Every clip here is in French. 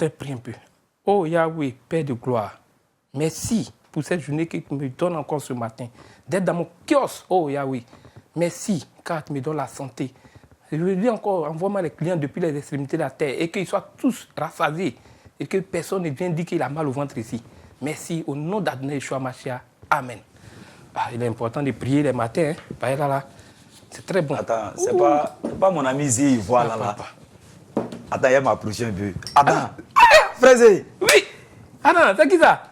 voudrais prier un peu. Oh Yahweh, Père de gloire, merci pour cette journée que tu me donnes encore ce matin. D'être dans mon kiosque, oh Yahweh. Merci, car tu me donnes la santé. Je veux dire encore, envoie-moi les clients depuis les extrémités de la terre et qu'ils soient tous rassasiés et que personne ne vienne dire qu'il a mal au ventre ici. Merci, au nom d'Adonai Yeshua Mashiach. Amen. Ah, il est important de prier les matins. Hein. Là. C'est très bon. Attends, c'est pas mon ami Zé, voilà là. Attends, il m'a approché un peu. Attends. Frère Zé. Oui. Attends, c'est qui ça?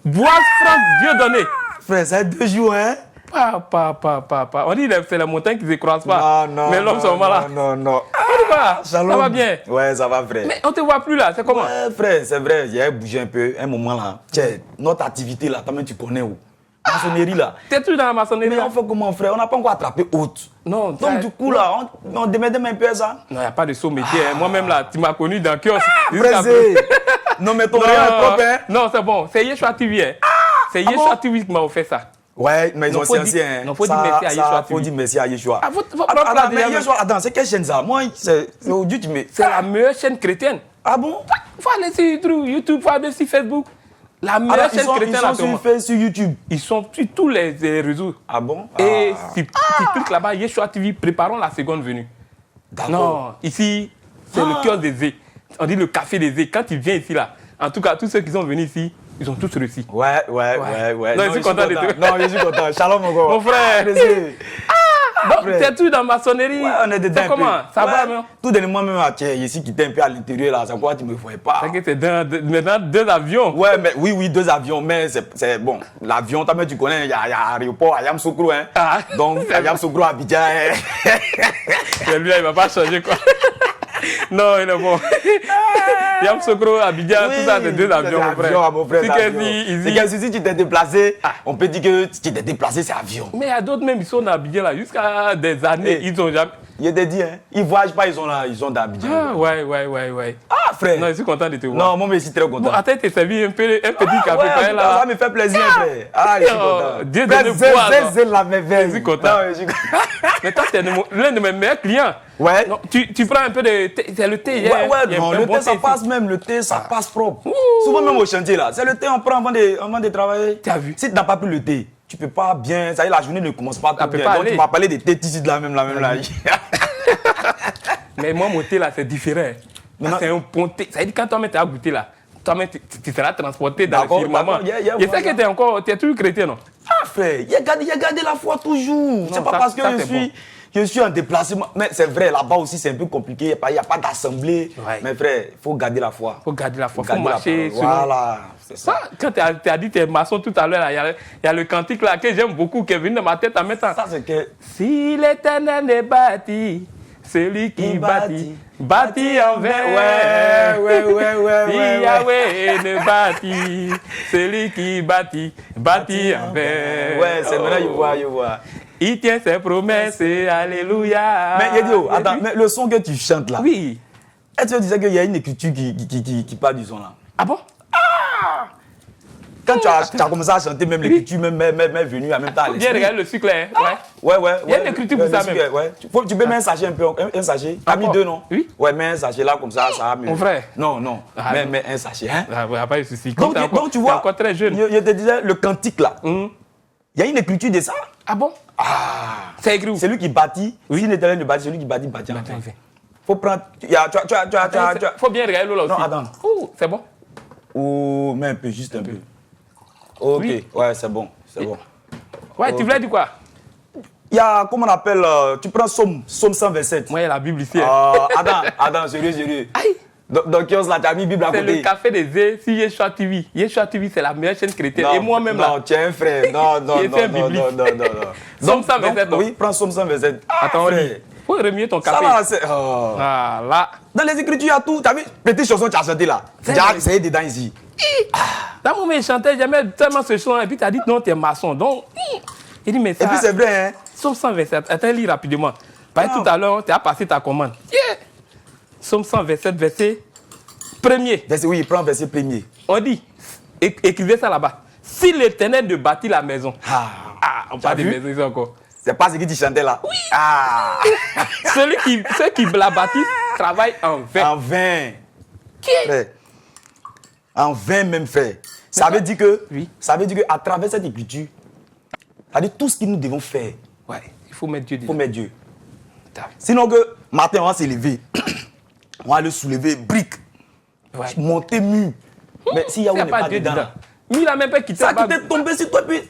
Boise Franck Dieudonné. Frère, ça a 2 jours, hein? Pas. On dit que c'est la montagne qui ne se croise pas. Non. Mais l'homme sont là. Non. Ça va bien? Ouais, ça va, frère. Mais on ne te voit plus là, c'est comment? Ouais, frère, c'est vrai, j'ai bougé un peu, un moment là. Tiens, notre activité là, toi-même tu connais où? Maçonnerie là. T'es toujours dans la maçonnerie? Mais on fait comment, frère? On n'a pas encore attrapé haute. Non. Donc du coup là, on démène un peu ça. Non, il n'y a pas de saut métier. Moi-même là, tu m'as connu dans le kiosque. Frère, non mais ton rien est propre, hein? Non, c'est bon. C'est Yeshua TV. Hein. C'est Yeshua TV qui m'a offert ça. Ouais, mais ils ont ancien. Non, faut dire merci à Yeshua. Faut dire merci à Yeshua. Ah, attends, mais Yeshua, attends, c'est quelle chaîne ça? Moi, c'est aujourd'hui tu me... C'est la meilleure chaîne chrétienne. Ah bon? Faut aller sur YouTube, faut aller sur Facebook. La meilleure chaîne chrétienne là. Ils sont sur YouTube. Ils sont sur tous les réseaux. Ah bon? Et si tu cliques là-bas, Yeshua TV, préparons la seconde venue. D'accord. Non, ici, c'est le kiosque des Zé. On dit le café des Zé. Quand tu viens ici là, en tout cas, tous ceux qui sont venus ici, ils ont tous réussi. Ouais. Non, je suis content de te... Non, je suis content. Shalom, mon gars. Mon frère. Donc, t'es tout dans la maçonnerie. Ouais, on est dedans. C'est comment? Ça va, même? Tout dernièrement, même ici, qui était un peu à l'intérieur, là, c'est quoi, tu ne me voyais pas. C'est que c'est maintenant 2 avions. Ouais, mais oui, 2 avions, mais c'est bon. L'avion, tu connais, il y a l'aéroport à Yamoussoukro, hein. Donc, à Yamoussoukro, à Abidjan, hein. Mais lui, il ne va pas changer, quoi. Non, il est bon. Yamoussoukro, Abidjan, tout ça, c'est 2 avions, mon frère. C'est que si tu t'es déplacé, on peut dire que si tu t'es déplacé, c'est avion. Mais il y a d'autres même, ils sont dans Abidjan là, jusqu'à des années, ils ont jamais... Il te dit, hein, ils ne voyagent pas, ils sont là, ils sont d'Abidjan. Ah, ouais. Ah, frère. Non, je suis content de te voir. Non, moi, je suis très content. Bon, attends, tu t'es servi un petit café ouais, là. Ça me fait plaisir, frère. Ah, je suis content. Dieu donne C'est la merveille. Je suis content. Mais toi, tu es l'un de mes meilleurs clients. Ouais. Non, tu prends un peu de thé, c'est le thé. Non, le thé, ça passe même, le thé, ça passe propre. Souvent, même au chantier, là, c'est le thé, on prend avant de travailler. Tu as vu? Si tu n'as pas pris le thé, tu ne peux pas bien, ça y est, la journée ne commence pas tout bien. Donc, tu m'as parlé de thé ici, de la même là. Mais moi, mon thé, là, c'est différent. C'est un bon thé. Ça veut dire quand toi-même, tu as goûté, là, toi-même, tu seras transporté dans le firmament. Je sais que tu es toujours chrétien, non? Ah, frère, il a gardé la foi toujours. C'est pas parce que je suis en déplacement. Mais c'est vrai, là-bas aussi, c'est un peu compliqué. Il n'y a pas d'assemblée. Ouais. Mais frère, il faut garder la foi. Il faut garder la foi. Il faut marcher. Voilà, c'est ça. Quand tu as dit que tu es maçon tout à l'heure, il y a le cantique là que j'aime beaucoup qui est venu dans ma tête en même temps. Ça, c'est que... Si l'Éternel est bâti, celui qui bâtit en vain. Ouais. Si Yahweh ne bâtit, celui qui bâtit en vain. Ouais, c'est vrai, je vois. Il tient ses promesses, alléluia. Mais Yedio, attends, mais le son que tu chantes là. Oui. Est-ce que tu disais qu'il y a une écriture qui parle du son là? Ah bon? Quand tu as commencé à chanter, même l'écriture m'est venue en même temps à l'esprit. Viens regarder le sucre là. Ouais. Il y a une écriture pour ça même. Ouais. Tu peux mettre un sachet un peu, un sachet. Tu as mis 2, non? Oui. Ouais, mets un sachet là comme ça va mieux. Mon frère. Non. Mais un sachet, hein? Ah ouais, pas de souci. Donc tu vois, encore très jeune. Je te disais, le cantique là. Il y a une écriture de ça. Ah bon? C'est écrit où? C'est lui qui bâtit. Si l'Éternel ne bâtit, celui qui bâtit en vain. Faut prendre. Faut bien regarder l'eau là aussi. Non, attends. C'est bon? Ou mais un peu, juste un peu. Ok, ouais, c'est bon. Ouais, tu voulais dire quoi? Il y a, comment on appelle, tu prends Somme 127. Moi, il y a la Bible ici. Attends, sérieux. Aïe! Donc, kiosque là, tu as mis Bible à côté. C'est le café des Zé, si Yeshua TV. Yeshua TV, c'est la meilleure chaîne chrétienne. Et moi-même là. Non, tu es un frère. Non. Somme 127, non? Oui, prends Somme 127. Attends, faut remuer ton café. Ça là, c'est... là. Dans les écritures, il y a tout. Tu as vu, petite chanson, tu as chanté là. C'est dedans ici. Dans mon moment, il chantait, j'aimais tellement ce son. Et puis, tu as dit, non, tu es maçon. Donc, il dit, mais ça... Et puis, c'est vrai, hein? Somme 127. Attends, lis rapidement. Parce que tout à l'heure, tu as passé ta commande. Somme 127, verset 1er. Oui, prends verset 1er. On dit, écrivez ça là-bas. Si l'Éternel de bâtit la maison. On parle de maison ici encore. C'est pas ce que tu chantais là? Oui. Ceux qui la bâtissent travaillent en vain. En vain. Qui est? En 20 même, frère. Ça veut dire que, oui. Ça veut dire qu'à travers cette écriture, ça veut dire tout ce que nous devons faire. Ouais, il faut mettre Dieu dedans. Il faut mettre Dieu. Sinon que, matin, on va s'élever. On va le soulever, brique. Ouais. Monter mur. Mais s'il y a pas Dieu dedans. Il a même pas quitté. Ça qui t'est tombé sur toi, puis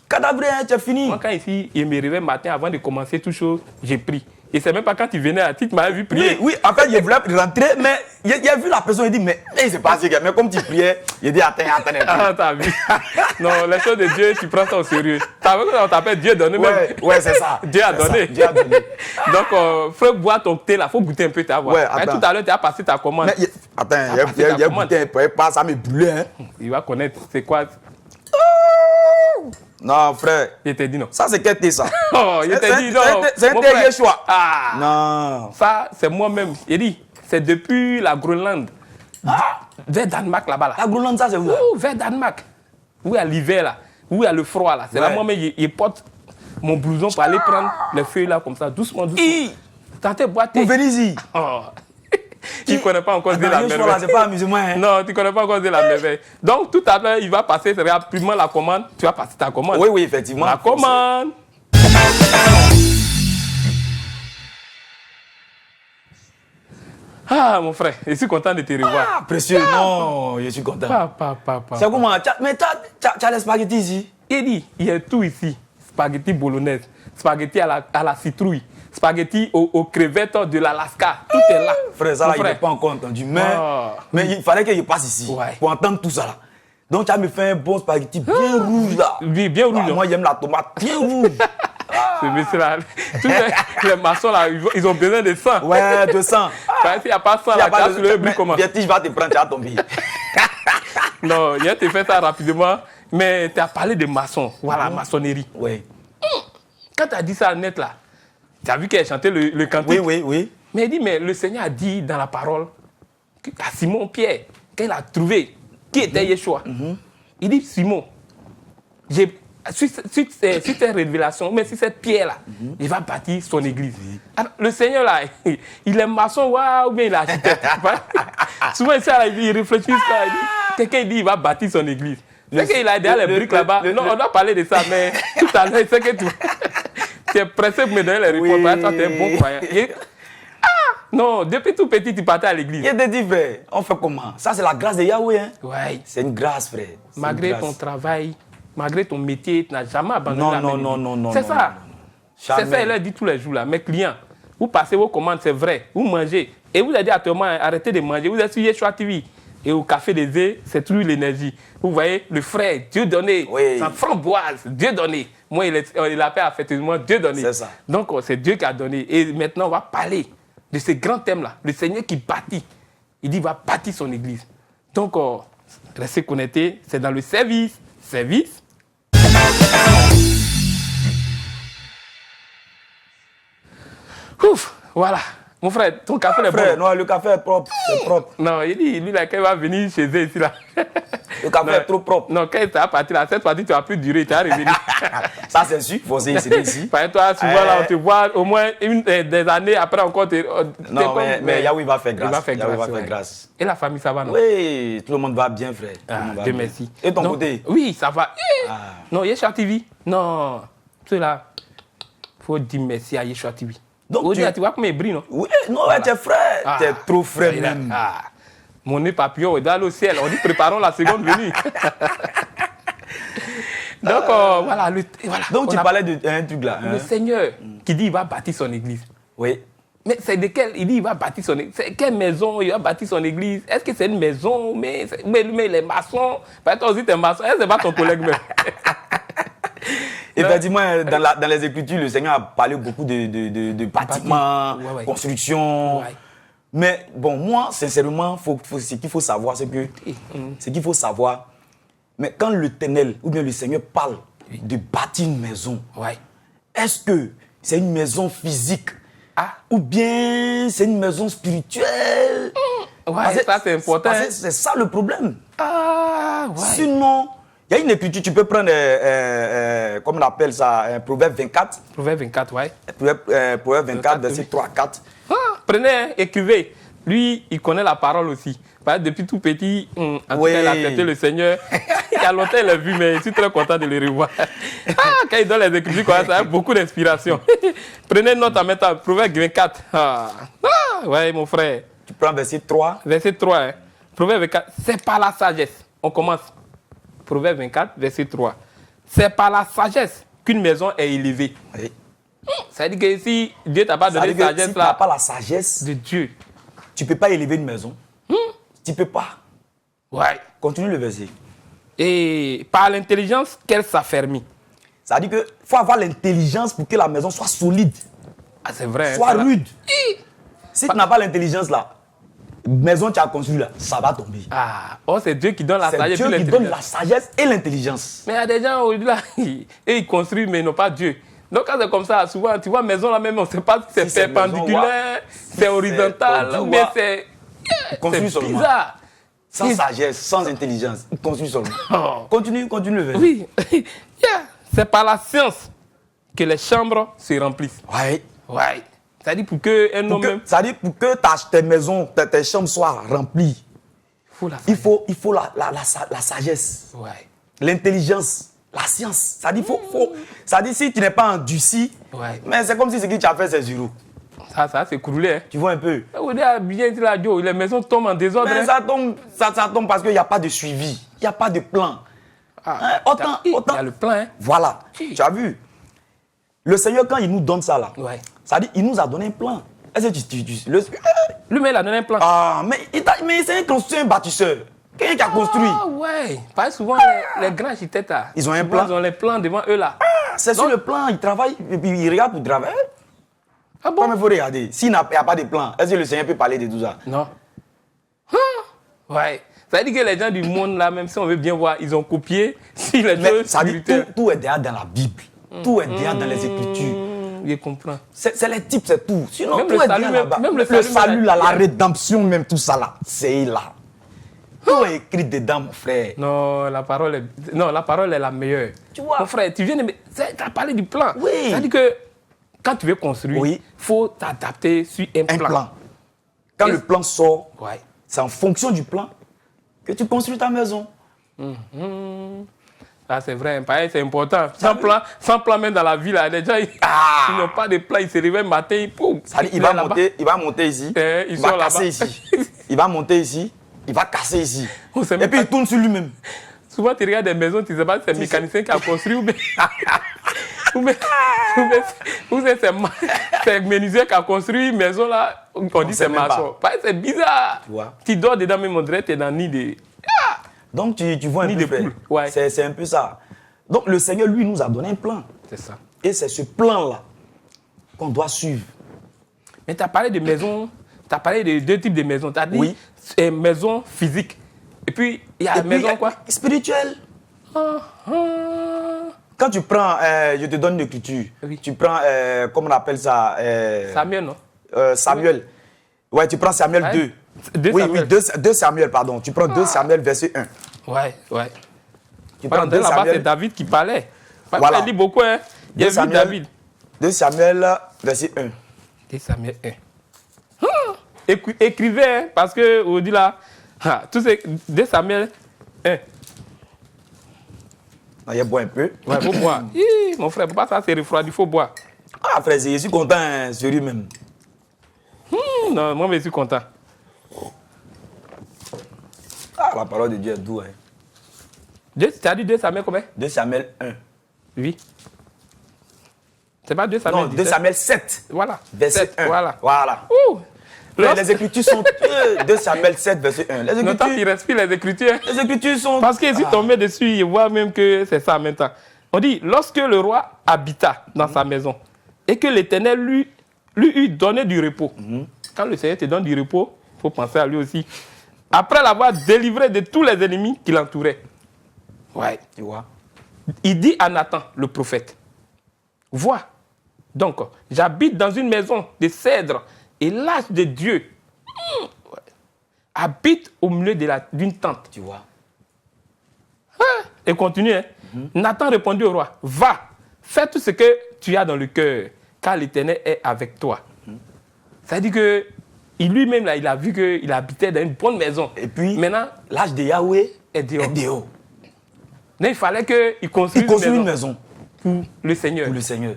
cadavre, hein, tu as fini. Moi, quand ici, il me réveille matin avant de commencer toute chose, j'ai pris. Et c'est même pas quand tu venais à titre, tu m'avais vu prier. Oui, en fait, il voulait rentrer, mais il a vu la personne, il dit, mais c'est pas sûr, mais comme tu priais, il dit, attends. Ah, t'as vu. Non, les choses de Dieu, tu prends ça au sérieux. T'as vu qu'on t'appelle Dieu donné même. Ouais, c'est ça. Dieu a donné. Dieu a donné. Donc, faut boire ton thé là, faut goûter un peu ta voix. Ouais, attends. Tout à l'heure, tu as passé ta commande. Mais, attends, il y a goûté, pas ça me brûlait. Hein. Il va connaître c'est quoi. Non, frère. Il t'a dit non. Ça, c'est quel thé, ça? Oh, il t'a dit non. C'est un thé Yeshua. Ah. Non. Ça, c'est moi-même. Il dit, c'est depuis la Groenland. Vers Danemark là-bas. Là. La Groenland, ça, c'est où? Vers Danemark. Où il y a l'hiver là. Où il y a le froid là. C'est là moi-même, il porte mon blouson pour aller prendre les feuilles là comme ça, doucement. Tentez boire thé. Pour venir ici. Oh. Tu ne connais pas encore de la merveille. C'est pas amusement. Hein. Non, tu ne connais pas encore de la merveille. Donc, tout à l'heure, il va passer rapidement la commande. Tu vas passer ta commande. Oui, effectivement. La commande. Ah, mon frère, je suis content de te revoir. Ah, précieux. Non, je suis content. C'est comment? Mais tu as les spaghettis ici? Il dit, il y a tout ici. Spaghetti bolognaise, spaghetti à la citrouille, spaghetti aux crevettes de l'Alaska. Tout est là. Frère, ça là, il n'est pas encore entendu. Mais il fallait qu'il passe ici pour entendre tout ça là. Donc tu as me fait un bon spaghetti bien rouge là. Oui, bien rouge. Moi, j'aime la tomate bien rouge. Ce monsieur-là, tous les maçons là, ils ont besoin de sang. Ouais, de sang. S'il n'y a pas de sang là, tu as sur le but comment? Viens, je vais te prendre, tu vas tomber. Non, il a te fait ça rapidement, mais tu as parlé de maçon. Voilà, maçonnerie. Oui. Quand tu as dit ça net là, tu as vu qu'elle chantait le cantique. Oui. Mais il dit, mais le Seigneur a dit dans la parole à Simon Pierre, quand il a trouvé qui était Yeshua, il dit, Simon, suite cette révélation, mais si cette pierre-là, il va bâtir son église. Alors, le Seigneur, là, il est maçon, ou bien il est architecte. Souvent, il réfléchit, quelqu'un dit il va bâtir son église. C'est qu'il a déjà les briques là-bas. Non, on doit parler de ça, mais tout à l'heure, c'est que tu es pressé pour me donner les réponses. Toi, tu es un bon croyant. Non, depuis tout petit, tu partais à l'église. Il te dit, frère, on fait comment? Ça, c'est la grâce de Yahweh. Hein? Ouais. C'est une grâce, frère. Malgré ton travail, malgré ton métier, tu n'as jamais abandonné la main. Non. C'est ça. C'est ça, il a dit tous les jours là. Mes clients, vous passez vos commandes, c'est vrai. Vous mangez. Et vous avez dit actuellement, arrêtez de manger. Vous êtes sur Yeshua TV. Et au café des œufs, c'est toujours l'énergie. Vous voyez, le frère, Dieu donné, sans framboise, Dieu donné. Moi, il appelle affectueusement Dieu donné. C'est ça. Donc, c'est Dieu qui a donné. Et maintenant, on va parler de ce grand thème-là. Le Seigneur qui bâtit. Il dit, il va bâtir son église. Donc, restez connectés. C'est dans le service. Ouf, voilà. Mon frère, ton café est bon. Non, le café est propre. C'est propre. Non, il dit, lui, là, quand il va venir chez eux ici, là. Le café est trop propre. Non, quand il t'a parti là, cette partie, tu vas plus durer, tu vas revenir. Ça, c'est sûr. Il faut essayer ici. Par toi, souvent, là, on te voit au moins des années après encore. Non, mais Yahweh va faire grâce. Il va faire grâce. Yahweh va faire grâce. Et la famille, ça va, non? Oui, tout le monde va bien, frère. Dieu merci. Et ton côté? Oui, ça va. Non, Yeshua TV. Non, ceux-là, il faut dire merci à Yeshua TV. Donc, tu vois comment il brille, non? Oui, non, tu es frère. Tu es trop frère même. Mon nez papillon est dans le ciel. On dit préparons la seconde venue. Donc, voilà, Donc, tu parlais d'un truc là. Le Seigneur qui dit il va bâtir son église. Oui. Mais c'est de quel? Il dit il va bâtir son église. C'est quelle maison il va bâtir son église? Est-ce que c'est une maison? Mais les maçons. Parce que toi aussi, tu es maçon. Est-ce que c'est pas ton collègue même? Effectivement, dans les Écritures, le Seigneur a parlé beaucoup de bâtiments, construction. Ouais. Mais bon, moi, sincèrement, ce qu'il faut savoir, c'est que ce qu'il faut savoir, mais quand l'Éternel ou bien le Seigneur parle de bâtir une maison, est-ce que c'est une maison physique ou bien c'est une maison spirituelle? Ça c'est important. C'est ça le problème. Ouais. Sinon, il y a une écriture, tu peux prendre, comme on appelle ça, Proverbe 24. Proverbe 24, Proverbe 24, verset 3 à 4. Prenez, écrivez. lui, il connaît la parole aussi. Parce que depuis tout petit, en tout cas, il a accepté le Seigneur. Il y a longtemps, il l'a vu, mais je suis très content de le revoir. Quand il donne les Écritures, ça a beaucoup d'inspiration. Prenez note en mettant Proverbe 24. Ouais, mon frère. Tu prends verset 3. Verset 3. Hein. Proverbe 24. C'est par la sagesse. On commence. Proverbe 24, verset 3. C'est par la sagesse qu'une maison est élevée. Oui. Ça veut dire que si Dieu t'a pas donné la sagesse, si tu n'as pas la sagesse de Dieu, tu ne peux pas élever une maison. Tu ne peux pas. Ouais. Continue le verset. Et par l'intelligence qu'elle s'affermit. Ça veut dire qu'il faut avoir l'intelligence pour que la maison soit solide. Ah, c'est vrai. Soit rude. Si tu n'as pas l'intelligence là, maison que tu as construite là, ça va tomber. Ah, oh, c'est Dieu qui donne la sagesse. C'est Dieu qui donne la sagesse et l'intelligence. Mais il y a des gens au-delà, ils construisent, mais ils n'ont pas Dieu. Donc, quand c'est comme ça, souvent, tu vois, maison là même, on ne sait pas si c'est perpendiculaire, c'est horizontal, ou bien c'est bizarre. Sans sagesse, sans intelligence. Continue seulement. Oh. Continue le verset. Oui, c'est par la science que les chambres se remplissent. Oui. Ouais. C'est-à-dire pour que un homme. C'est-à-dire pour que tes maisons, tes chambres soient remplies. Il faut la sagesse. Ouais. L'intelligence. La science. C'est-à-dire si tu n'es pas endurci, mais c'est comme si ce que tu as fait, c'est zéro. Ça c'est croulé. Hein. Tu vois un peu. Les maisons tombent en désordre. Mais ça tombe parce qu'il n'y a pas de suivi. Il n'y a pas de plan. Autant. Il y a le plan. Hein. Voilà. Tu as vu. Le Seigneur, quand il nous donne ça là, ça dit il nous a donné un plan. Est-ce que lui-même, il a donné un plan. Ah, mais c'est un bâtisseur. Quelqu'un qui a construit. Ah ouais. Parce que souvent, les grands architectes, ils ont un plan. Ils ont les plans devant eux là. C'est sur le plan, ils travaillent, et puis ils regardent pour travailler. Ah bon? Mais il faut regarder. S'il n'y a pas de plan, est-ce que le Seigneur peut parler de tout ça? Non. Ouais. Ça veut dire que les gens du monde là, même si on veut bien voir, ils ont copié. Si les mais ça dit tout est déjà dans la Bible. Tout est déjà dans les Écritures. Je comprends. C'est les types, c'est tout. Sinon, même tout est déjà là-bas. Même le salut, là, la rédemption, même tout ça là, c'est là. Tout est écrit dedans, mon frère. Non, la parole est la meilleure. Tu vois. Mon frère, tu as parlé du plan. Oui. C'est-à-dire que quand tu veux construire, il faut t'adapter sur un plan. Quand le plan sort, c'est en fonction du plan que tu construis ta maison. Ah, c'est vrai, pareil, c'est important. Sans plan même dans la ville, les gens, ils n'ont pas de plan, ils se réveillent le matin, il va monter ici, il va casser ici. Il va monter ici, il va casser ici. Et puis il tourne sur lui-même. Souvent, tu regardes des maisons, tu ne sais pas si c'est le mécanicien qui a construit ou bien c'est le menuisier qui a construit une maison là, on dit c'est maçon. C'est bizarre. Tu dors dedans, même on dirait que tu es dans le nid de... Donc tu vois un peu, c'est un peu ça. Donc le Seigneur, lui, nous a donné un plan. C'est ça. Et c'est ce plan-là qu'on doit suivre. Mais tu as parlé de maisons, tu as parlé de deux types de maisons. Tu as dit maison physique. Et puis, il y a maison quoi? Spirituelle. Quand tu prends, je te donne l'écriture, tu prends, comment on appelle ça? Samuel, non? Samuel. Ouais, tu prends Samuel 2. 2 Samuel, pardon. Tu prends 2 Samuel, verset 1. Ouais. Tu prends 2 Samuel. C'est David qui parlait. Voilà. Il lit beaucoup, hein. Il y a vu David. 2 Samuel, verset 1. 2 Samuel 1. Écrivez, hein, parce que, on dit là, tout c'est 2 Samuel 1. Il y a boire un peu. Ouais, il faut boire. Mon frère, pourquoi ça c'est refroidi, il faut boire. Ah, frère, je suis content, hein, sur lui-même. Non, moi, je suis content. Ah, la parole de Dieu est douce. Hein. Tu as dit 2 Samuel combien? 2 Samuel 1. Oui. C'est pas 2 Samuel 2 Samuel 7. Voilà. Verset 1. Voilà. Les Écritures sont 2 Samuel 7, verset 1. Les Écritures, il respire les Écritures. Les Écritures sont... Parce que je suis tombé dessus, je vois même que c'est ça en même temps. On dit, lorsque le roi habita dans sa maison et que l'Éternel lui eut donné du repos. Quand le Seigneur te donne du repos, il faut penser à lui aussi. Après l'avoir délivré de tous les ennemis qui l'entouraient. Ouais. Tu vois. Il dit à Nathan, le prophète, vois, donc, j'habite dans une maison de cèdre et l'âge de Dieu habite au milieu d'une tente. Tu vois. Et continue. Hein. Nathan répondit au roi, va, fais tout ce que tu as dans le cœur, car l'Éternel est avec toi. C'est-à-dire lui-même, là, il a vu qu'il habitait dans une bonne maison. Et puis, maintenant, l'âge de Yahweh est dehors. Donc, il fallait qu'il construise une maison pour le Seigneur. Pour le Seigneur.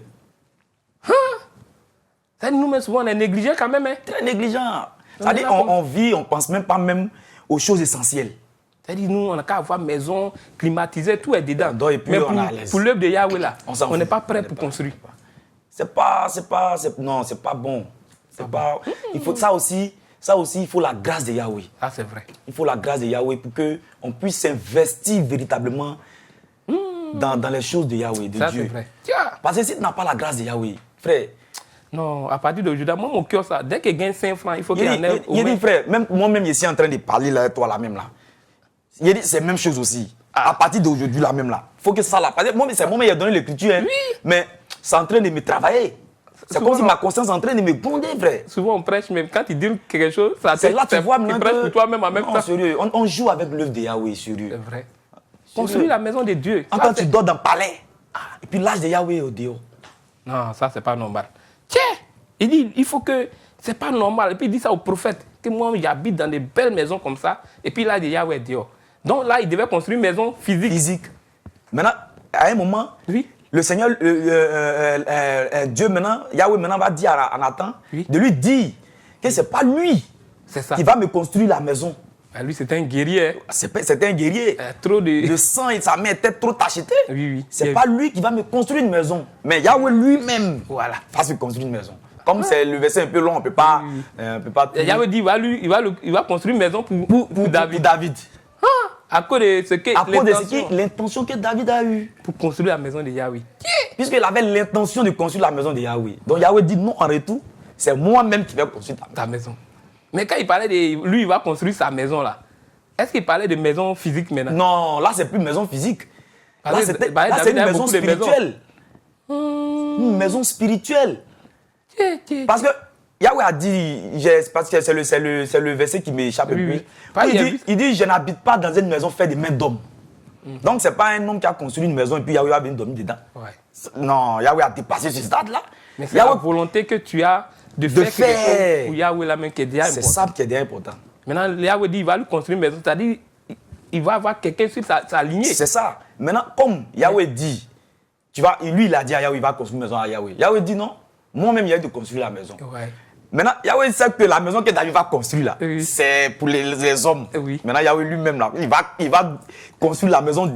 Nous-mêmes, souvent, on est négligents quand même. Hein? Très négligent. C'est-à-dire, on vit, on ne pense même pas même aux choses essentielles. C'est-à-dire, nous, on n'a qu'à avoir maison climatisée, tout est dedans. Donc, et puis, mais pour l'œuvre de Yahweh, là, on n'est pas prêt pour construire. Non, c'est pas bon. C'est pas. Il faut ça aussi, il faut la grâce de Yahweh. Ah, c'est vrai. Il faut la grâce de Yahweh pour qu'on puisse s'investir véritablement dans les choses de Yahweh, de ça, Dieu. C'est vrai. Parce que si tu n'as pas la grâce de Yahweh, frère. Non, à partir d'aujourd'hui, moi, mon cœur, ça, dès qu'il gagne 5 francs, il faut qu'il y en ait. Il dit, frère, même moi-même, je suis en train de parler là, toi, là même là. Il dit, c'est la même chose aussi. À partir d'aujourd'hui, là même là. Il faut que ça là. Parce que moi, c'est moi-même qui ai donné l'écriture. Hein, oui. Mais c'est en train de me travailler. C'est comme si ma conscience est en train de me gronder, frère. Souvent, on prêche, même quand il dit quelque chose, ça c'est là tu vois maintenant prêches pour toi-même en même temps. Sérieux, on joue avec l'œuvre de Yahweh, sérieux. C'est vrai. Construire la maison de Dieu. Quand tu dors dans le palais, et puis l'âge de Yahweh est au dehors. Non, ça, c'est pas normal. Tiens, il dit, il faut que... C'est pas normal. Et puis il dit ça au prophète, que moi, j'habite dans des belles maisons comme ça, et puis l'âge de Yahweh est dehors. Donc là, il devait construire une maison physique. Maintenant, à un moment, oui. Le Seigneur, Dieu maintenant, Yahweh maintenant va dire à Nathan, oui. De lui dire que ce n'est pas lui qui va me construire la maison. Lui, c'était un guerrier. C'était un guerrier. Trop de... Le sang et sa main étaient trop tachetés. Oui. C'est pas lui qui va me construire une maison. Mais Yahweh lui-même va se construire une maison. Comme c'est le verset un peu long, on ne peut pas... Yahweh dit il va construire une maison pour David. À cause de ce que l'intention que David a eue. Pour construire la maison de Yahweh. Puisqu'il avait l'intention de construire la maison de Yahweh. Donc Yahweh dit non, en retour, c'est moi-même qui vais construire ta maison. Mais quand il parlait de lui, il va construire sa maison là. Est-ce qu'il parlait de maison physique maintenant? Non, là c'est plus une maison physique. Là c'est une maison spirituelle. Une maison spirituelle. Parce que Yahweh a dit, parce que c'est le verset qui m'échappe un peu. Il dit, je n'habite pas dans une maison faite de mains d'hommes. Donc, ce n'est pas un homme qui a construit une maison et puis Yahweh a venu dormir dedans. Ouais. Non, Yahweh a dépassé ce stade-là. Mais c'est la volonté que tu as de faire pour Yahweh la main qui est déjà important. C'est ça qui est déjà important. Maintenant, Yahweh dit, il va lui construire une maison, c'est-à-dire, il va avoir quelqu'un sur sa lignée. C'est ça. Maintenant, comme Yahweh dit, lui, il a dit à Yahweh, il va construire une maison à Yahweh. Yahweh dit non, moi-même, il a de construire la maison. Ouais. Maintenant, Yahweh sait que la maison que David va construire là, c'est pour les hommes. Maintenant, Yahweh lui-même là, il va construire la maison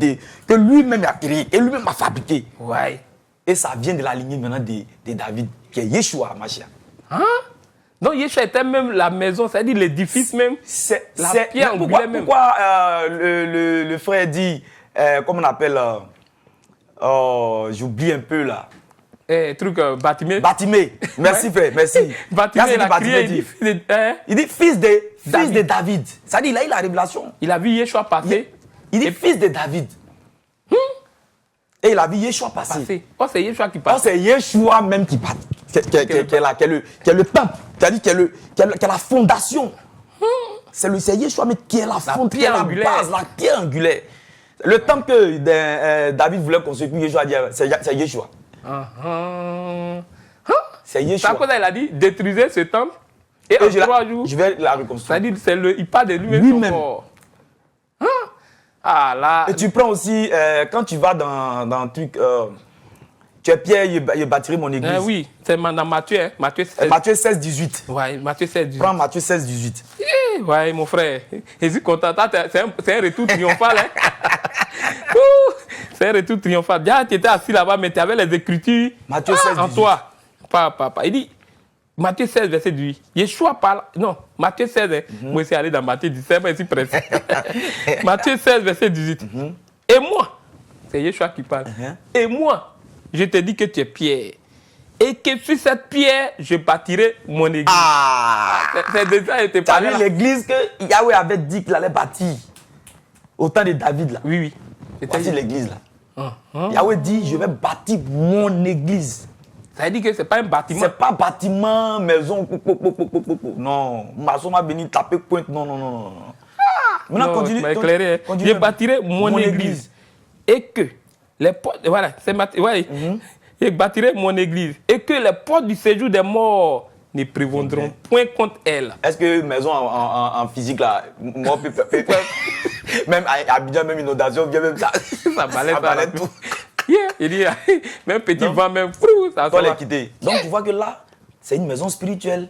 que lui-même a créée, que lui-même a fabriquée. Ouais. Et ça vient de la lignée maintenant de David, qui est Yeshua Mashiach. Hein? Donc Yeshua était même la maison, c'est-à-dire l'édifice même, la pierre angulaire même. Pourquoi le frère dit, comment on appelle, j'oublie un peu là. Batimé. Batimé. Merci frère, merci. Batimé, il dit fils de David. Ça dit, il a eu la révélation. Il a vu Yeshua passer. Il dit fils de David. Et il a vu Yeshua passer. Oh, c'est Yeshua qui passe. Oh, c'est Yeshua même qui passe. Qui est le temple. C'est-à-dire qui est la fondation. C'est Yeshua mais qui est la fondation, la base, la pierre angulaire. Le temple que David voulait construire, Yeshua a dit, c'est Yeshua. C'est Yeshua. C'est à cause il a dit détruisez ce temple et en 3 jours je vais la reconstruire. C'est-à-dire il parle de lui-même. Ah là. Et tu prends aussi quand tu vas dans un truc, tu es Pierre, je bâtirai mon église. Oui, c'est dans Matthieu, hein? Matthieu 16, 18. Ouais, Matthieu 16, 18. Prends Matthieu 16, 18. Ouais, mon frère. Jésus content, c'est un retour triomphal. Hein? C'est un retour triomphal. Déjà, tu étais assis là-bas, mais tu avais les Écritures Matthieu 16, en 18. toi. Papa. Il dit, Matthieu 16, verset 18. Yeshua parle. Non, Matthieu 16. Hein? Moi, c'est allé dans Matthieu 17, mais ici pressé. Matthieu 16, verset 18. Et moi, c'est Yeshua qui parle. Et moi, je te dis que tu es Pierre. Et que sur cette pierre, je bâtirai mon église. C'est de ça que je te parle. Tu as vu l'église que Yahweh avait dit qu'il allait bâtir au temps de David là. Oui. Voici l'église là. Yahweh dit, je vais bâtir mon église. Ça veut dire que ce n'est pas un bâtiment. Ce n'est pas bâtiment, maison. Non, maçon m'a venu taper pointe. Non. Maintenant, continue. Je bâtirai mon église. Et que les portes. Voilà, c'est je bâtirai mon église. Et que les portes du séjour des morts ne prévaudront point contre elle. Est-ce que maison en physique, là, moi, même à Abidjan, même inondation, bien même ça, ça balaye tout. Yeah. Il dit, même petit vent, même ça va les quitter. Donc, tu vois que là, c'est une maison spirituelle.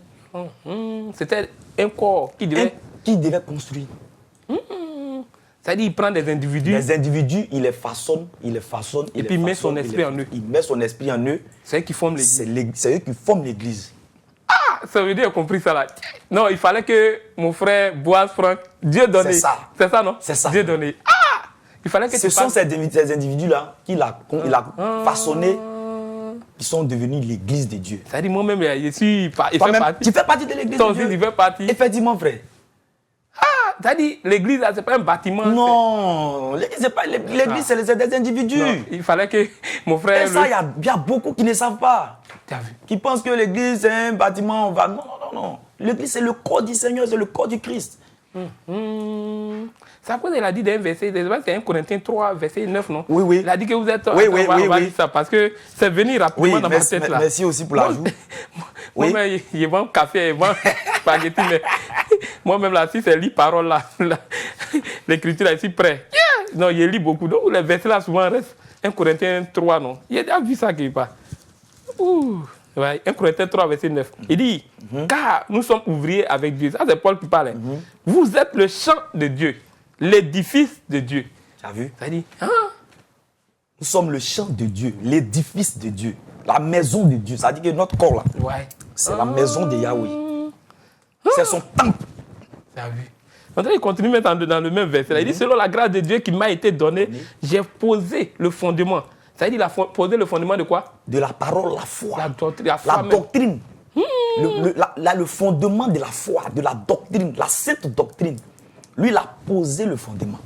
C'était un corps qui devait construire. C'est-à-dire, il prend des individus. Les individus, il les façonne. Et puis il met son esprit en eux. Il met son esprit en eux. C'est eux qui forment l'église. C'est eux qui forment l'église. Ah, ça veut dire, j'ai compris ça là. Non, il fallait que mon frère Boaz Franck, Dieu donnait. C'est ça. C'est ça, non? C'est ça. Dieu donnait. Ah! Il fallait que ce sont ces individus-là qu'il a façonnés, qui sont devenus l'église de Dieu. C'est-à-dire, moi-même, je suis. Tu fais partie de l'église de Dieu. Toi aussi, tu fais partie. Effectivement, frère. Ah, c'est-à-dire, l'église, ce n'est pas un bâtiment. Non, l'église, c'est pas l'église, c'est des individus. Non, il fallait que mon frère. Et ça, il y a beaucoup qui ne savent pas. Tu as vu? Qui pensent que l'église, c'est un bâtiment. Non. L'église, c'est le corps du Seigneur, c'est le corps du Christ. C'est après qu'il a dit dans un verset, c'est 1 Corinthiens 3, verset 9, non? Oui. Il a dit que vous êtes... Oui. On va dire ça parce que c'est venu rapidement dans ma tête là. Merci aussi pour l'ajout. Moi-même, il vend café, il vend spaghetti, mais moi-même là, si c'est lit parole là, l'écriture là, ici près. Non, il lit beaucoup. Donc les versets là souvent restent 1 Corinthiens 3, non? Il a déjà vu ça quelque part. Ouais, 1 Corinthiens 3, verset 9. Il dit, car nous sommes ouvriers avec Dieu. Ça, c'est Paul qui parle. Vous êtes le champ de Dieu, l'édifice de Dieu. Tu as vu? Ça dit, nous sommes le champ de Dieu, l'édifice de Dieu, la maison de Dieu. Ça dit que notre corps, là, c'est la maison de Yahweh. C'est son temple. Tu as vu? Maintenant, il continue maintenant dans le même verset. Il dit, selon la grâce de Dieu qui m'a été donnée, j'ai posé le fondement. Ça veut dire, il a posé le fondement de quoi? De la parole, la foi. La doctrine. Le fondement de la foi, de la doctrine, la sainte doctrine. Lui, il a posé le fondement.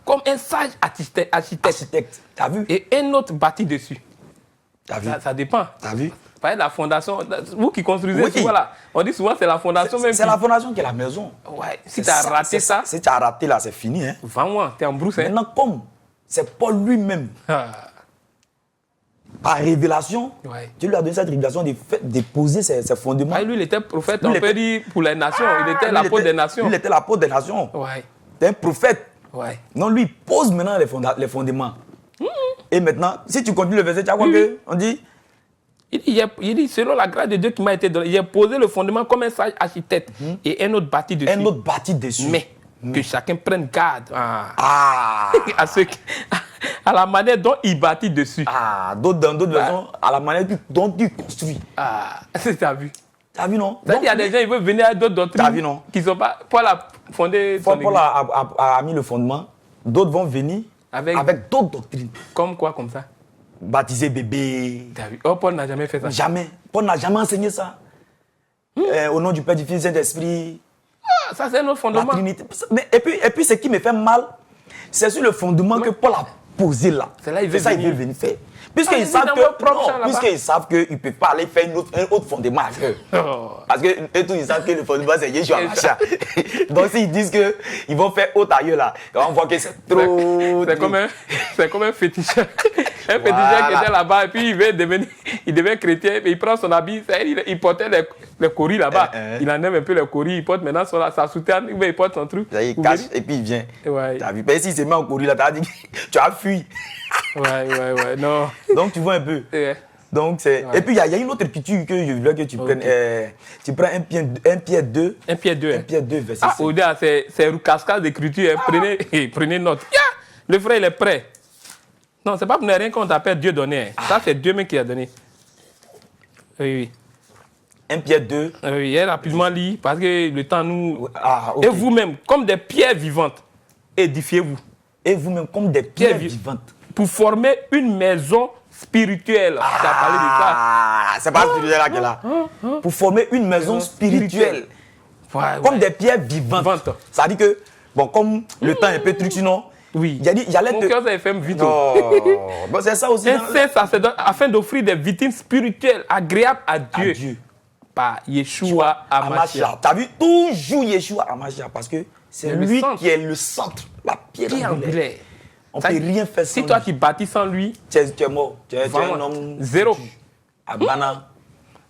Comme un sage architecte. Tu as vu? Et un autre bâti dessus. Tu as vu? Ça dépend. Tu as vu? Par la fondation, vous qui construisez, voilà, on dit souvent c'est la fondation même. C'est la fondation qui est la maison. Ouais. Si tu as raté ça. Si tu as raté là, c'est fini. Hein? Vends-moi, tu es en brousse. Maintenant, comme c'est Paul lui-même. Par révélation, Dieu lui a donné cette révélation de poser ses fondements. Lui, il était prophète, on peut dire, pour les nations. Il était l'apôtre des nations. Il était l'apôtre des nations. Il est un prophète. Non, lui, il pose maintenant les fondements. Et maintenant, si tu continues le verset, tu as quoi on dit? Il dit, selon la grâce de Dieu qui m'a été donnée, il a posé le fondement comme un sage architecte et un autre bâti dessus. Un autre bâti dessus. Mais que chacun prenne garde à la manière dont il bâtit dessus. Dans d'autres versions, à la manière dont il construit. Tu as vu? Tu as vu, non? Il y a des gens qui veulent venir à d'autres doctrines. Tu as vu, non? Qui sont pas. Paul a fondé. Paul a mis le fondement. D'autres vont venir avec d'autres doctrines. Comme quoi, comme ça? Baptiser bébé. Tu as vu? Paul n'a jamais fait ça. Jamais. Paul n'a jamais enseigné ça. Au nom du Père, du Fils et du Saint-Esprit. Ça, c'est notre fondement. La Trinité. Et puis, ce qui me fait mal, c'est sur le fondement que Paul a posé là. C'est là qu'il veut venir faire. Puisqu'ils savent qu'ils ne peuvent pas aller faire un autre fondement avec eux. Parce que eux tous, ils savent que le fondement, c'est Yeshua Mashiach. Donc, s'ils disent qu'ils vont faire autre ailleurs là, on voit que c'est trop. C'est comme un féticheur. Un féticheur qui était là-bas et puis il devient chrétien et il prend son habit. Il portait les coris là-bas. Il enlève un peu les coris, il porte maintenant sa soutane, il porte son truc. Il cache et puis il vient. Tu as vu? Mais s'il se met en coris là, tu as dit tu as fui. Non. Donc tu vois un peu. Donc, et puis il y a une autre écriture que je voulais que tu prennes. Tu prends 1 Pierre 2. 1 Pierre 2. 1 Pierre 2, verset 5. Au-delà, c'est une cascade d'écriture. Prenez note. Le frère, il est prêt. Non, c'est pas pour ne rien qu'on t'appelle Dieu donné. Ça, c'est Dieu même qui a donné. Oui. 1 Pierre 2. Oui, rapidement lit, parce que le temps nous... Et vous-même, comme des pierres vivantes, édifiez-vous. Et vous-même, comme des pierres vivantes. Pour former une maison spirituelle. Tu as parlé de ça. C'est pas spirituel là qu'elle a. Pour former une maison spirituelle. Comme des pierres vivantes. Ça dit que, bon, comme le temps est un peu truc, sinon... Oui. Mon cœur, ça fait vite. Bon, c'est ça aussi. Un saint sacerdoce afin d'offrir des victimes spirituelles agréables à Dieu. Par Yeshua HaMashiach. Tu as vu? Toujours Yeshua HaMashiach. Parce que c'est lui qui est le centre, la pierre angulaire. On ne peut rien faire sans lui. Si toi tu bâtis sans lui, tu es mort. Tu es un homme. Zéro. Abana.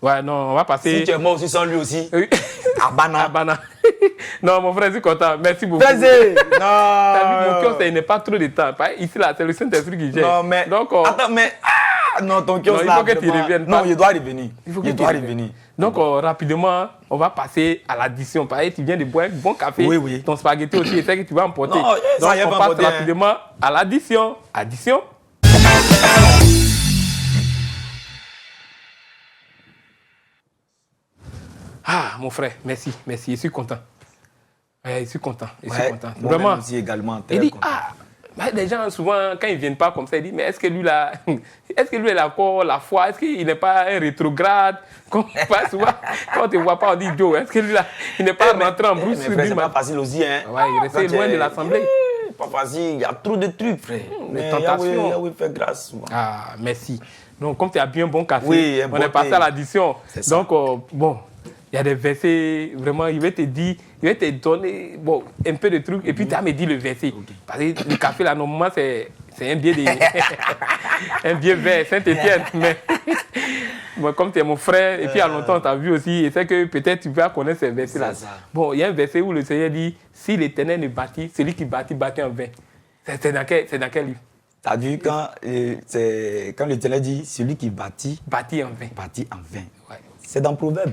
Ouais, non, on va passer... Si tu es mort aussi sans lui aussi. Oui. Abana. Abana. Non, mon frère, je suis content. Merci beaucoup. Plaisir. Non. T'as vu, mon kiosque, il n'est pas trop de temps. Ici, là, c'est le Saint-Esprit qui gère. Non, mais... Donc, Attends, mais... Ah, non, ton kiosque, il faut que tu reviennes. Non, il doit revenir. Il doit revenir. Donc, rapidement, on va passer à l'addition. Pareil, tu viens de boire un bon café. Oui, oui. Ton spaghetti aussi, c'est que tu vas emporter. Non, donc, ça, on passe rapidement à l'addition. Addition. Ah, mon frère, merci, merci. Je suis content. Ouais, je suis content. Je suis content. Vraiment. Aussi également. Il dit, les gens, souvent, quand ils ne viennent pas comme ça, ils disent, mais est-ce que lui, là, est-ce que lui, il a encore la foi? Est-ce qu'il n'est pas un rétrograde? Souvent, quand on ne te voit pas, on dit, Joe, est-ce que lui, là, il n'est pas rentré en brousse? C'est pas facile aussi, hein. Ouais, il restait loin de l'Assemblée. Pas facile, il y a trop de trucs, frère. Les tentations. Yahweh fait grâce. Ah, merci. Donc, comme tu as bu un bon café, oui, on est passé à l'addition. Donc, bon. Il y a des versets, vraiment, il va te dire, il va te donner un peu de trucs, et puis tu as me dit le verset. Okay. Parce que le café, là, normalement, c'est un biais un biais vert, Saint-Étienne. Mais bon, comme tu es mon frère, et puis à longtemps, on t'a vu aussi, et c'est que peut-être tu vas connaître ces versets-là. Bon, il y a un verset où le Seigneur dit, si l'Éternel ne bâtit, celui qui bâtit, bâtit en vain. C'est dans quel livre? Tu as vu quand l'Éternel dit, celui qui bâtit, bâtit en vain. Bâtit en vain. Ouais. C'est dans Proverbe.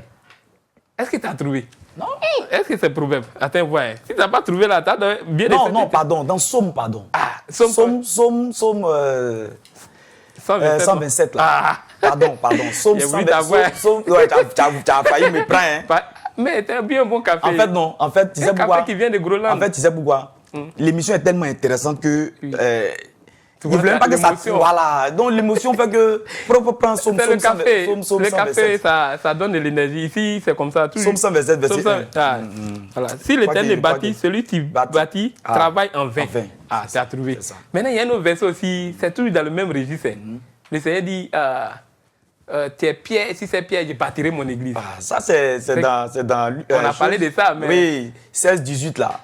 Est-ce que tu as trouvé? Non. Est-ce que c'est Proverbe? Attends, ouais. Si tu n'as pas trouvé là, tu as bien... Non, pardon. Dans Somme, pardon. Ah, Somme 127 là. Ah. Pardon. Somme 127. Ouais, tu as failli me prendre. Hein. Mais tu as bien un bon café. En fait, non. En fait, tu sais pourquoi? Un café qui vient de Groenland. En fait, tu sais pourquoi? L'émission est tellement intéressante que... Il ne voulait pas que ça... Voilà. Donc, l'émotion fait que... Somme, c'est le café. Le café, ça donne de l'énergie. Ici, c'est comme ça. Somme 127, verset 1. Voilà. Si l'Éternel bâtit, celui qui bâtit travaille en vain. Ah, tu as trouvé. Maintenant, il y a un autre verset aussi. C'est toujours dans le même registre. Le Seigneur dit... tu es Pierre, si c'est Pierre, je bâtirai mon église. Ah, ça, c'est dans on a parlé de ça, mais... Oui, 16-18 là.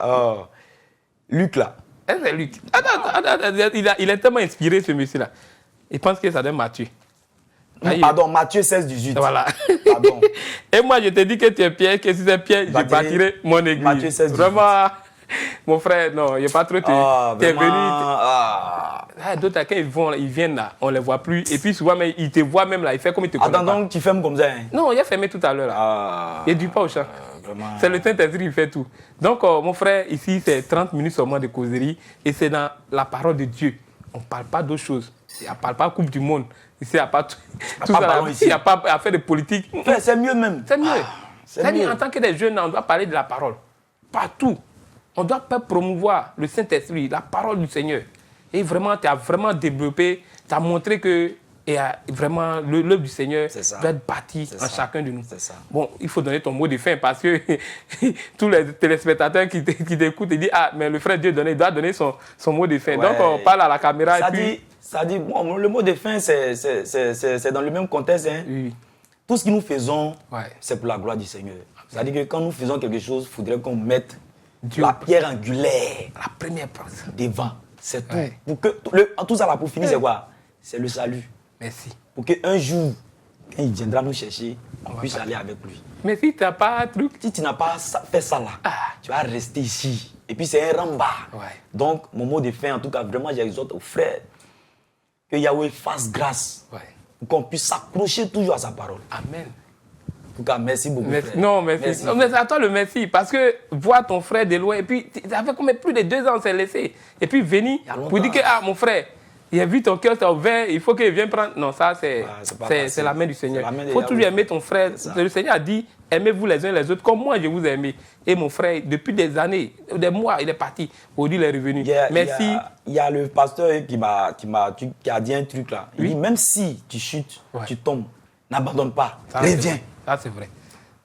Luc là. C'est Luc. Attends, il est tellement inspiré, ce monsieur-là. Il pense que ça donne Matthieu. Pardon, Matthieu 16-18. Voilà. Pardon. Et moi, je te dis que tu es Pierre, que si c'est Pierre, je bâtirai mon église. Matthieu 16-18. Vraiment, mon frère, non, il n'y a pas trop... Tu es venu... D'autres, quand ils viennent là, on ne les voit plus. Et puis souvent, ils te voient même là, ils font comme ils te connaissent. Attends, donc tu fermes comme ça, hein? Non, il a fermé tout à l'heure là. Il ne dit pas au champ. C'est le Saint-Esprit qui fait tout. Donc, mon frère, ici, c'est 30 minutes seulement de causerie. Et c'est dans la parole de Dieu. On ne parle pas d'autre chose. Il n'y a pas Coupe du Monde. Ici, il n'y a pas tout ça. Il n'y a pas affaire de politique. C'est mieux même. C'est mieux. C'est-à-dire, en tant que des jeunes, on doit parler de la parole. Partout. On doit pas promouvoir le Saint-Esprit, la parole du Seigneur. Et vraiment, tu as vraiment développé, tu as montré que vraiment l'œuvre du Seigneur doit être bâtie en chacun de nous. Bon, il faut donner ton mot de fin parce que tous les téléspectateurs qui t'écoutent, ils disent, ah, mais le frère Dieu doit donner son mot de fin. Ouais. Donc, on parle à la caméra. Ça dit, bon, le mot de fin, c'est dans le même contexte. Hein. Oui. Tout ce que nous faisons, c'est pour la gloire du Seigneur. C'est-à-dire que quand nous faisons quelque chose, il faudrait qu'on mette la pierre angulaire, la première place, devant. C'est tout. Pour que, tout ça là, pour finir, c'est quoi? C'est le salut. Merci. Pour qu'un jour, quand il viendra nous chercher, on puisse aller avec lui. Mais si tu n'as pas un truc... Si tu n'as pas fait ça là, tu vas rester ici. Et puis c'est un ramba. Donc, mon mot de fin, en tout cas, vraiment, j'exhorte aux frères que Yahweh fasse grâce. Pour qu'on puisse s'accrocher toujours à sa parole. Amen. En tout cas, merci beaucoup. Frère. Non, merci. Non, mais c'est à toi le merci. Parce que voir ton frère de loin, et puis ça fait combien plus de 2 ans, on s'est laissé. Et puis venir pour dire que, mon frère, il a vu ton cœur, c'est ouvert, il faut qu'il vienne prendre. Non, ça, c'est la main du Seigneur. Il faut toujours aimer ton frère. Le Seigneur a dit, aimez-vous les uns les autres comme moi je vous ai aimé. Et mon frère, depuis des années, des mois, il est parti. Aujourd'hui, il est revenu. Merci. Il y a le pasteur qui a dit un truc là. Il dit, même si tu chutes, tu tombes, n'abandonne pas. Reviens. Ça, c'est vrai.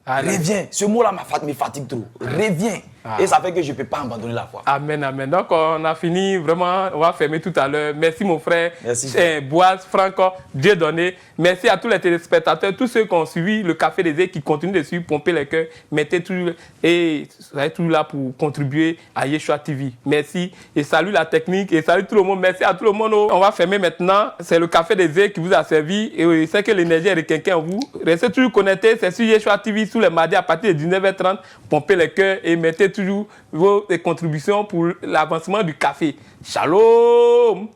Reviens. Ce mot-là me fatigue trop. Reviens. Et ça fait que je ne peux pas abandonner la foi. Amen, amen. Donc, on a fini vraiment. On va fermer tout à l'heure. Merci, mon frère. Merci. Boaz, Franco, Dieu donné. Merci à tous les téléspectateurs, tous ceux qui ont suivi le Café des Zé, qui continuent de suivre, pomper les cœurs. Mettez tout et soyez tout là pour contribuer à Yeshua TV. Merci. Et salut la technique. Et salut tout le monde. Merci à tout le monde. On va fermer maintenant. C'est le Café des Zé qui vous a servi. Et c'est que l'énergie est requinquée en vous. Restez toujours connectés. C'est sur Yeshua TV, tous les mardis à partir de 19h30. Pompez les cœurs et mettez toujours vos contributions pour l'avancement du café. Shalom!